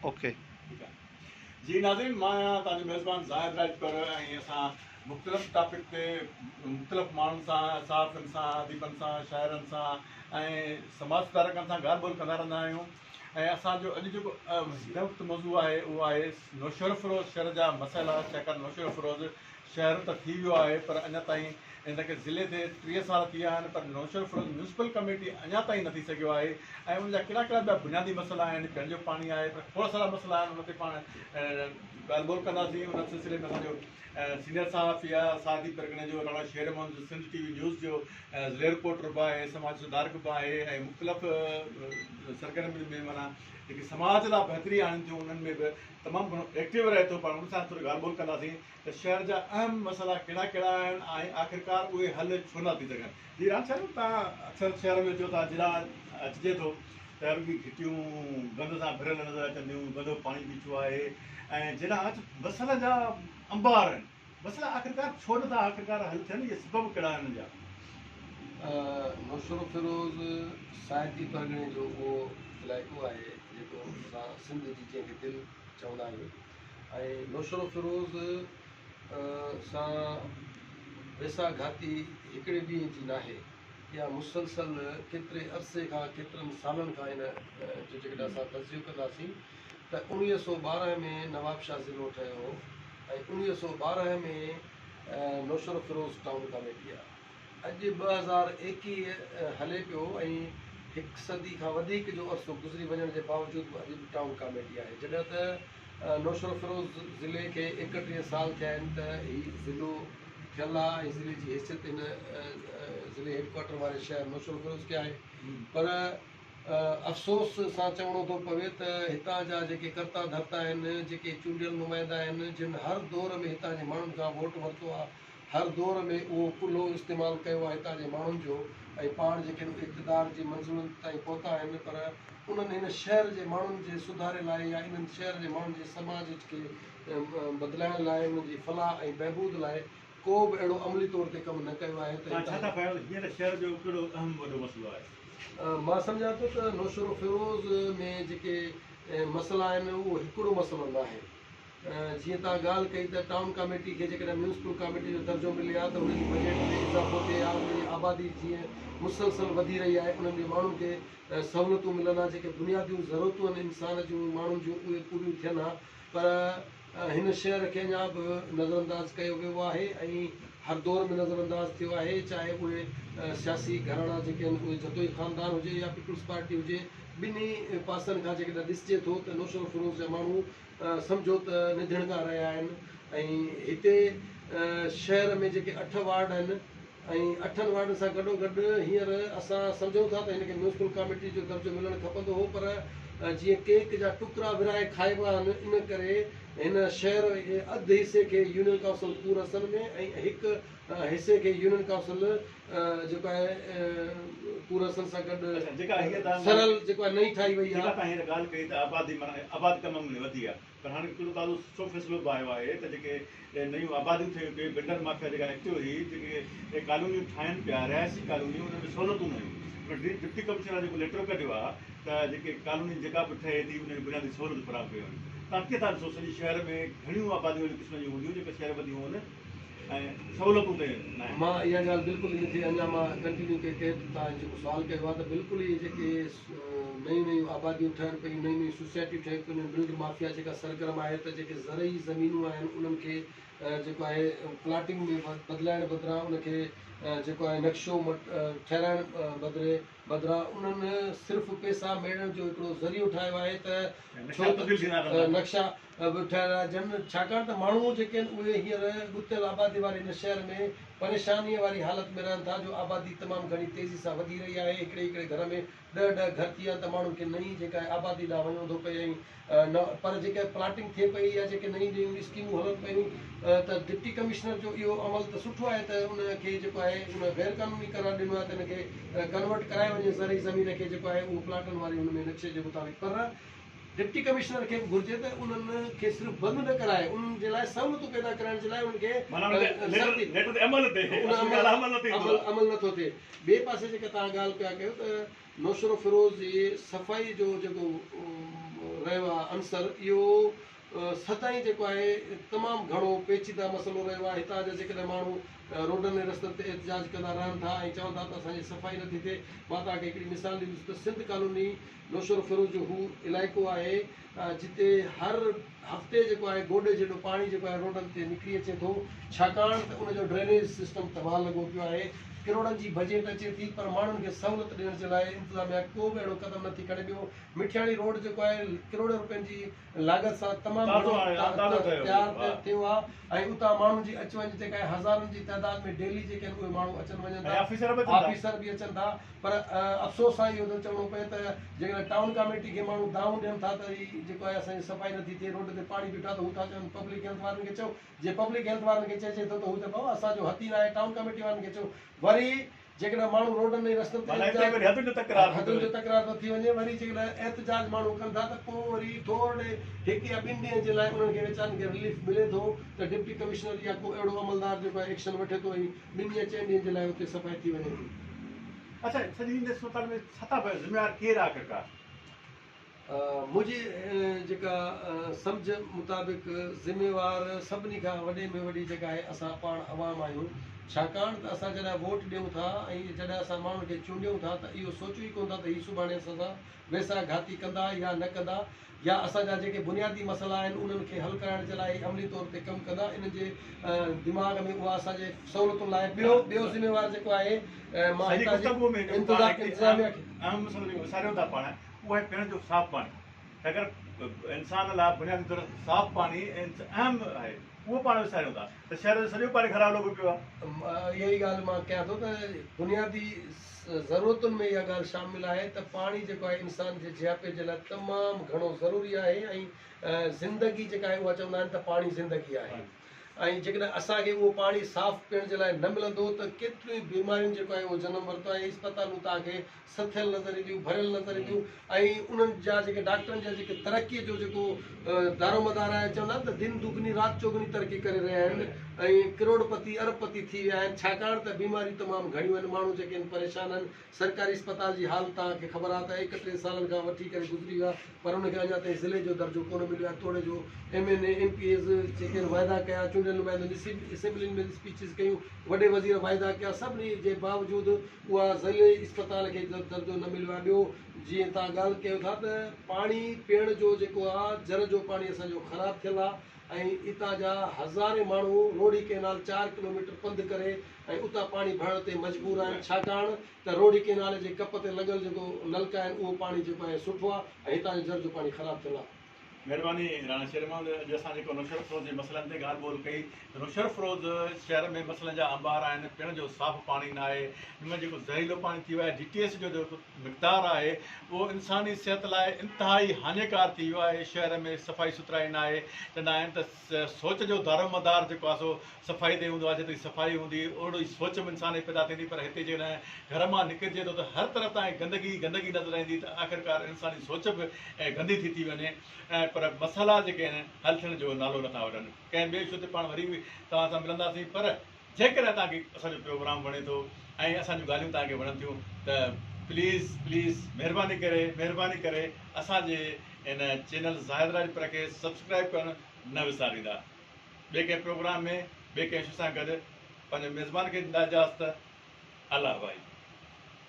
Okay जी नाज़रीन, मां तव्हांजो मेज़बान ज़ाहिद राजपुर ऐं असां मुख़्तलिफ़ टॉपिक ते मुख़्तलिफ़ माण्हुनि सां, सहाफ़ियुनि सां, अदीबनि सां, शाइरनि सां ऐं समाज सुधारकनि सां ॻाल्हि ॿोल कंदा रहंदा आहियूं। ऐं असांजो अॼु जेको वक़्तु मौज़ू आहे उहो आहे नौशहर फ़िरोज़ शहर जा मसइला। छाकाणि नौशहर फ़िरोज़ शहर त थी वियो आहे पर अञा ताईं हिनखे ज़िले ते 30 साल थी विया आहिनि, पर नौशहर फ़िरोज़ म्यूनिसिपल कमेटी अञा ताईं न थी सघियो आहे। ऐं उनजा कहिड़ा कहिड़ा ॿिया बुनियादी मसइला आहिनि, पीअण जो पाणी आहे, पर खोड़ सारा मसइला आहिनि, उन ते पाण ॻाल्हि ॿोल कंदासीं। उन सिलसिले में असांजो सीनियर सहाफ़ी आहे सादी परगणे जो राणा शेर मोहम्मद, सिंध TV न्यूज़ जो ज़िले रिपोर्टर बि आहे, समाज सुधारक बि आहे ऐं मुख़्तलिफ़ सरगर्मियुनि में माना जेकी समाज लाइ बहितरी आणनि थियूं उन्हनि में बि तमामु घणो एक्टिव रहे थो। पाण उन सां थोरी ॻाल्हि ॿोल कंदासीं त शहर जा अहम मसइला कहिड़ा कहिड़ा आहिनि ऐं आख़िरकार उहे हल छो न थी सघनि। जी राम साहिब, तव्हां अक्सर शहर में अचो था, जिला अचिजे थो त रुॻी घिटियूं गंद सां भरियल नज़र अचनि थियूं, गंदो पाणी बीठो आहे ऐं जॾहिं मसइला जा अंबार आहिनि, मसइला आख़िरकार छो नथा आख़िरकार हल थियनि, इहे सबब कहिड़ा आहिनि हिन जा? नौशहर फ़िरोज़ सादी परगणे जो उहो इलाइक़ो आहे जेको असां सिंध जी जंहिंखे दिलि चवंदा आहियूं। ऐं नौशहर फ़िरोज़ सां वेसा घाती हिकिड़े ॾींहं जी नाहे, या मुसलसल केतिरे अरसे खां केतिरनि सालनि खां हिन जो जेकॾहिं असां तज़ियो कंदासीं त 1912 में नवाब शाह ज़िलो ठहियो हो ऐं 1912 में नौशहर फ़िरोज़ टाउन कमेटी आहे। अॼु 2021 हले पियो ऐं 1 सदी खां वधीक जो अरसो गुज़री वञण जे बावजूदि अॼु बि टाउन कमेटी आहे। जॾहिं त नौशहर फ़िरोज़ ज़िले खे 31 साल थिया आहिनि त हीउ ज़िलो थियल आहे ऐं ज़िले जी हैसियत हिन ज़िले हेडक्वाटर वारे शहर नौशहर फ़िरोज़ खे आहे। पर अफ़सोस सां चवणो थो पवे त हितां जा जेके कर्ता धर्ता आहिनि, जेके चूंडियल नुमाइंदा आहिनि, जिन हर दौर में हितां जे माण्हुनि खां वोट वरितो आहे, हर दौर में उहो कुल्हो इस्तेमालु कयो आहे हितां जे माण्हुनि जो ऐं पाण जेके इक़्तिदार जी मंज़िलुनि ताईं पहुता आहिनि, पर उन्हनि हिन शहर जे माण्हुनि जे सुधारे लाइ या इन्हनि शहर जे माण्हुनि जे समाज खे बदिलाइण लाइ, उन्हनि जी फलाह ऐं बहबूद लाइ को बि अहिड़ो अमली तौर ते कमु न कयो आहे। त शहर जो कहिड़ो अहम वॾो मसइलो आहे? मां सम्झां थो त नौशहर फ़िरोज़ में जेके मसइला आहिनि उहो हिकिड़ो मसइलो न आहे। जीअं तव्हां ॻाल्हि कई त टाउन कमेटी खे जेकॾहिं म्यूनिसिपल कमेटी जो दर्जो मिले आहे त उनजी बजट में इज़ाफ़ो थिए आहे, उनजी आबादी जीअं मुसलसल वधी रही आहे, उन्हनि जे माण्हुनि खे सहूलियतूं मिलनि आहे, जेके बुनियादियूं ज़रूरतूं आहिनि इंसान जूं माण्हुनि जूं उहे पूरियूं थियनि हा। पर हिन शहर खे अञा बि नज़रअंदाज़ कयो वियो आहे ऐं हर दौर में नज़रअंदाज़ थियो आहे, चाहे उहे सियासी घराना जेके आहिनि उहे जतोई ख़ानदान हुजे या पीपुल्स पार्टी हुजे। ॿिन्ही पासनि खां जेकॾहिं ॾिसिजे थो त नौशहर फ़िरोज़ जा माण्हू सम्झो त निधणका रहिया आहिनि। ऐं हिते शहर में जेके 8 वार्ड आहिनि ऐं 8 वार्ड सां गॾोगॾु हींअर असां सम्झूं था त हिनखे म्यूनिसिपल कमेटी जो दर्जो मिलणु खपंदो हो, पर जीअं केक जा टुकड़ा विराए खाइबा आहिनि, इन करे हिन शहर जे अधु हिसे खे यूनियन काउंसिल पूरसन में ऐं हिकु हिसे खे यूनियन काउंसिल जेको आहे पूरसन सां गॾु सरल जेको आहे नई ठाही वई आहे। हींअर ॻाल्हि कई त आबादी माना आबादी तमामु घणी वधी आहे, पर हाणे हिकिड़ो ॾाढो सुठो फ़ैसिलो बि आयो आहे त जेके नयूं आबादियूं थियूं पियूं, बिल्डर माफ़िया जेका एक्टिव हुई, जेके कॉलोनियूं ठाहिनि पिया रिहायशी कॉलोनियूं, उनमें सहूलियतूं न हुयूं। डिप्टी कमिश्नर जेको लेटर कढियो आहे त जेके कॉलोनी जेका बि ठहे थी उनजी बुनियादी सहूलियत फराहम कयूं आहिनि। तव्हां कीअं था ॾिसो सॼे शहर में घणियूं आबादियूं क़िस्म जूं हूंदियूं जेके शहर वधियूं हुअनि ऐं सहूलियतूं ते न आहिनि? मां इहा ॻाल्हि बिल्कुलु इन खे अञा मां कंटिन्यू कई के तव्हां जेको सुवालु कयो आहे त बिल्कुलु इहे जेके नयूं नयूं आबादियूं ठहनि पियूं, नयूं नयूं सोसाइटियूं ठहनि पियूं, बिल्डर माफ़िया जेका सरगर्म आहे त जेके ज़रई ज़मीनूं आहिनि उन्हनि खे जेको आहे प्लाटिंग में बदिलाइण बदिरां उनखे जेको आहे नक्शो ठहिराइण बदिरां उन्हनि सिर्फ़ु पैसा मेड़ण जो हिकिड़ो ज़रियो ठाहियो आहे त नक्शा बि ठाहिराइजनि। छाकाणि त माण्हू जेके आहिनि उहे हींअर गुथियल आबादी वारे हिन शहर में परेशानीअ वारी हालत में रहनि था, जो आबादी तमामु घणी तेज़ी सां वधी रही आहे। हिकिड़े घर में 10 घर थी विया त माण्हुनि खे नई जेका आहे आबादी ॾांहुं वञिणो थो पए। ऐं पर जेके प्लाटिंग थिए पई या जेके नई नयूं स्कीमूं हलनि पियूं त डिप्टी कमिश्नर जो इहो अमल त सुठो आहे त उनखे जेको आहे उन गैर क़ानूनी करार ॾिनो आहे त हिनखे कन्वर्ट कराए वञे ज़रई ज़मीन खे जेको आहे उहो प्लाटनि वारी हुन में नक्शे जे मुताबिक़। पर डिप्टी कमिश्नर खे बि घुरिजे त उन्हनि खे सिर्फ़ु बंदि न कराए, उन्हनि जे लाइ सहूलियतूं पैदा करण जे लाइ उनखे अमल नथो थिए। ॿिए पासे जेका तव्हां ॻाल्हि पिया कयो त नौशहर फ़िरोज़ जी सफ़ाई जो जेको रहियो आहे अंसर, इहो सदाईं जेको आहे तमामु घणो पेचीदा मसइलो रहियो आहे। हितां जा जेकॾहिं माण्हू रोडनि ऐं रस्तनि ते एहतिजाज कंदा रहनि था ऐं चवनि था त असांजी सफ़ाई नथी थिए। मां तव्हांखे हिकिड़ी मिसाल ॾींदुसि त सिंध कॉलोनी नौशर फिरोज जो हू इलाइक़ो आहे जिते हर हफ़्ते जेको आहे गोॾे जेॾो पाणी जेको आहे रोडनि ते निकिरी अचे थो, छाकाणि त उनजो ड्रेनेज सिस्टम तबाह लॻो पियो आहे। करोड़नि जी बजट अचे थी पर माण्हुनि खे सहूलियत ॾियण जे लाइ इंतिज़ामिया को बि अहिड़ो क़दम नथी खणे। ॿियो मिठियाणी रोड जेको आहे करोड़ रुपयनि जी लाॻत सां तमामु तयारु थियो आहे ऐं उतां माण्हुनि जी अच वञ जेका आहे हज़ारनि जी तइदाद में डेली जेके आहिनि उहे माण्हू अचनि वञनि था, ऑफिसर बि अचनि था। पर अफ़सोस सां इहो थो चवणो पए त जेकॾहिं टाउन कमेटी खे माण्हू दावूं ॾियनि था त हीअ जेको आहे असांजी सफ़ाई नथी थिए, रोड ते पाणी बीठा त हू था चवनि पब्लिक हेल्थ वारनि खे चओ। जे पब्लिक हेल्थ वारनि खे चइजे थो त हू त भाउ असांजो हथ ई न आहे, टाउन कमेटी वारनि खे चओ। वरी जेकॾहिं माण्हू रोडनि ऐं रस्तनि ते हदुनि जो तकरार थो थी वञे, वरी जेकॾहिं एहतिजाज माण्हू कनि था त पोइ वरी थोरे हिकु या ॿिनि ॾींहंनि जे लाइ उन्हनि खे वीचारनि खे रिलीफ मिले थो त डिप्टी कमिश्नर या को अहिड़ो अमलदार जेको आहे एक्शन वठे थो ऐं 2 या 4 ॾींहंनि जे लाइ हुते सफ़ाई थी वञे थी। अच्छा, सॼी हिन अस्पताल में छा पियो ज़िम्मेवार केरु आहे आख़िरकार? मुंहिंजी जेका सम्झ मुताबिक़ ज़िम्मेवार सभिनी खां वॾे में वॾी जेका आहे असां पाण अवाम आहियूं। छाकाणि त असां जॾहिं वोट ॾियूं था ऐं जॾहिं असां माण्हुनि खे चूंडियूं था त इहो सोचूं ई कोन था त हीअ सुभाणे असां सां वेसा घाती कंदा या न कंदा, या असांजा जेके बुनियादी मसइला आहिनि उन्हनि खे हल कराइण जे लाइ अमली तौर ते कमु कंदा। इन जे दिमाग़ में उहा असांजे सहूलियतुनि लाइ ॿियो ज़िम्मेवार जेको आहे मां इंतिज़ामिया खे उहे पीअण जो साफ़ पाणी, अगरि इंसान लाइ बुनियादी तौर ते साफ़ पाणी अहम आहे, उहो पाण विसारियूं था त शहर जो सॼो पाणी ख़राबु लॻो पियो आहे। इहा ई ॻाल्हि मां कयां थो त बुनियादी ज़रूरतुनि में इहा ॻाल्हि शामिल आहे त पाणी जेको आहे इंसान जे जियापे जे लाइ तमामु घणो ज़रूरी आहे ऐं ज़िंदगी जेका आहे उहा चवंदा आहिनि त पाणी ज़िंदगी आहे। ऐं जेकॾहिं असांखे उहो पाणी साफ़ पीअण जे लाइ न मिलंदो त केतिरियूं बीमारियूं जेको आहे उहो जनम वरितो आहे। इस्पतालूं तव्हांखे सथियल नज़र ईंदियूं, भरियल नज़र ईंदियूं ऐं उन्हनि जा जेके डॉक्टरनि जा जेके तरक़ीअ जो जेको दारोमदार आहे, चवंदा आहिनि त दिन दुगनी राति चौगनी तरक़ी करे रहिया आहिनि ऐं करोड़पति अरबपति थी विया आहिनि, छाकाणि त बीमारियूं तमामु घणियूं आहिनि। माण्हू जेके आहिनि परेशान आहिनि। सरकारी अस्पताल जी हालत तव्हांखे ख़बर आहे त 31 सालनि खां वठी करे गुज़री विया पर उनखे अञा ताईं ज़िले जो दर्जो कोन मिलियो आहे। थोरे जो MNA MPs जेके वाइदा कया, चूंडियल नुमाइंदनि असेंबलियुनि में स्पीचिस कयूं, वॾे वज़ीर वाइदा कया, सभिनी जे बावजूदि उहा ज़िले अस्पताल खे दर्जो न मिलियो आहे। ॿियो जीअं तव्हां ॻाल्हि कयो था त पाणी पीअण जो जेको आहे जर जो पाणी असांजो ख़राबु थियल आहे ऐं हितां जा हज़ारे माण्हू रोडी केनाल 4 किलोमीटर पंधु करे ऐं उतां पाणी भरण ते मजबूर आहिनि, छाकाणि त रोडी केनाल जे कप ते लॻल जेको नलका आहिनि उहो पाणी जेको आहे सुठो आहे ऐं हितां जो जर जो पाणी ख़राबु थियल आहे। महिरबानी राणा शेरमाल, अॼु असां जेको नौशर फिरोज़ जे मसइलनि ते ॻाल्हि ॿोल कई। नौशर फिरोज़ शहर में मसइलनि जा अंबार आहिनि, पीअण जो साफ़ु पाणी न आहे, हिनमें जेको ज़हरीलो पाणी थी वियो आहे, DTS जो जेको मिक़दारु आहे उहो इंसानी सिहत लाइ इंतिहाई हानिकार थी वियो आहे। शहर में सफ़ाई सुथराई न आहे। चवंदा आहिनि त सोच जो दारोमदार जेको आहे सो सफ़ाई ते हूंदो आहे। जेतिरी सफ़ाई हूंदी ओहिड़ो ई सोच में इंसान जी पैदा थींदी, पर हिते जॾहिं घर मां निकिरिजे थो त हर तरफ़ ताईं गंदगी नज़र ईंदी त आख़िरकार इंसानी सोच बि गंदी थी वञे ऐं पर मसाला जेके आहिनि हल थियण जो नालो नथा वठनि। कंहिं ॿिए शो ते पाण वरी बि तव्हां सां मिलंदासीं, पर जेकॾहिं तव्हांखे असांजो प्रोग्राम वणे थो ऐं असांजूं ॻाल्हियूं तव्हांखे वणनि थियूं त प्लीज़ महिरबानी करे असांजे इन चैनल ज़ाहिद राजपुरा खे सब्सक्राइब करणु न विसारींदा। ॿिए कंहिं प्रोग्राम में ॿिए कंहिं शइ सां गॾु पंहिंजे मेज़बान खे ॾींदा इजाज़त। अल्लाह भाई।